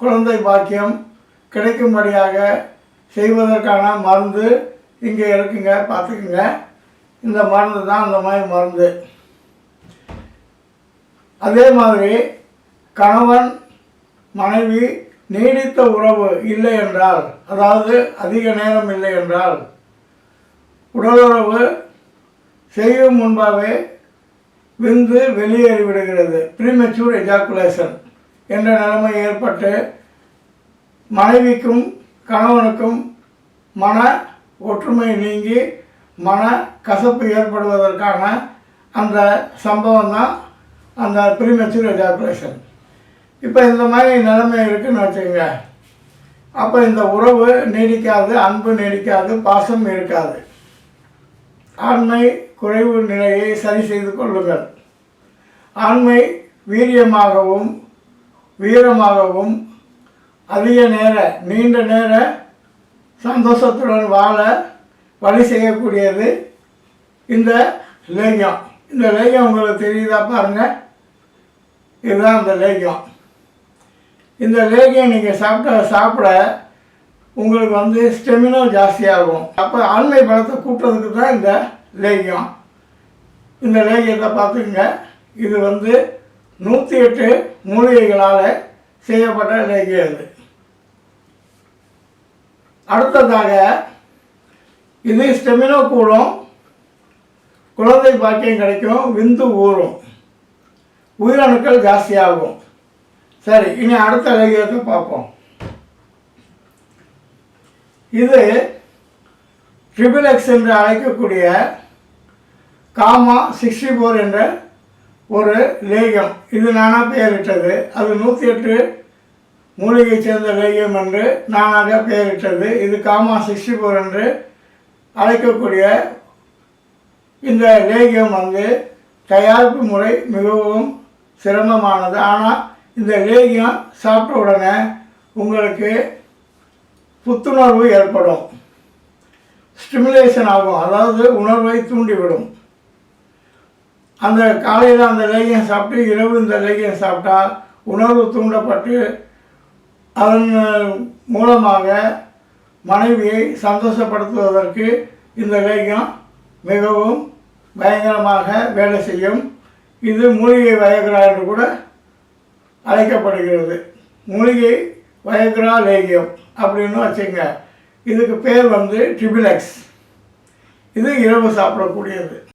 குழந்தை பாக்கியம் கிடைக்கும்படியாக செய்வதற்கான மருந்து இங்கே இருக்குங்க, பார்த்துக்குங்க. இந்த மருந்து தான் அந்த மாதிரி மருந்து. அதே மாதிரி கணவன் மனைவி நீடித்த உறவு இல்லை என்றால், அதாவது அதிக நேரம் இல்லை என்றால், உடலுறவு செய்யும் முன்பாகவே விந்து வெளியேறிவிடுகிறது, ப்ரீமெச்சூர் எஜாக்குலேஷன் என்ற நிலைமை ஏற்பட்டு மனைவிக்கும் கணவனுக்கும் மன ஒற்றுமை நீங்கி மன கசப்பு ஏற்படுவதற்கான அந்த சம்பவம் தான் அந்த ப்ரீமெச்சூர் எஜாக்குலேஷன். இப்போ இந்த மாதிரி நிலைமை இருக்குதுன்னு வச்சுக்கோங்க. அப்போ இந்த உறவு நீடிக்காது, அன்பு நீடிக்காது, பாசம் இருக்காது. ஆண்மை குறைவு நிலையை சரி செய்து கொள்ளுங்கள். ஆண்மை வீரியமாகவும் வீரமாகவும் அதிக நேர நீண்ட நேர சந்தோஷத்துடன் வாழ வழி செய்யக்கூடியது இந்த லேகியம். இந்த லேகியம் உங்களுக்கு தெரியுதா பாருங்கள், இதுதான் இந்த லேகியம். இந்த லேகியம் நீங்கள் சாப்பிட உங்களுக்கு ஸ்டெமினோ ஜாஸ்தியாகும். அப்போ ஆண்மை பலத்தை கூட்டுறதுக்கு தான் இந்த லேகியம். இந்த லேகியத்தை பார்த்துக்குங்க. இது 108 மூலிகைகளால் செய்யப்பட்ட லேகியம். இது அடுத்ததாக இது ஸ்டெமினோ கூடும், குழந்தை பாக்கியம் கிடைக்கும், விந்து ஊறும், உயிரணுக்கள் ஜாஸ்தியாகும். சரி, இனி அடுத்த லேகியத்தை பார்ப்போம். இது ட்ரிபிள்-எக்ஸ் என்று அழைக்கக்கூடிய காமா 64 என்ற ஒரு லேகியம். இது நானாக பெயரிட்டது. அது 108 மூலிகை சேர்ந்த லேகியம் என்று நானாக பெயரிட்டது. இது காமா 64 என்று அழைக்கக்கூடிய இந்த லேகியம் தயாரிப்பு முறை மிகவும் சிரமமானது. ஆனால் இந்த லேகியம் சாப்பிட்ட உடனே உங்களுக்கு புத்துணர்வு ஏற்படும், ஸ்டிமுலேஷன் ஆகும், அதாவது உணர்வை தூண்டிவிடும். அந்த காலையில் அந்த லேகியம் சாப்பிட்டு இரவு இந்த லேகியம் சாப்பிட்டா உணர்வு தூண்டப்பட்டு அதன் மூலமாக மனைவியை சந்தோஷப்படுத்துவதற்கு இந்த லேகியம் மிகவும் பயங்கரமாக வேலை செய்யும். இது மூலிகை வயக்ரா என்று கூட அழைக்கப்படுகிறது. மூலிகை வயக்ரா லேகியம் அப்படின்னு வச்சுங்க. இதுக்கு பேர் ட்ரிபிள்-எக்ஸ். இது இரவு சாப்பிடக்கூடியது.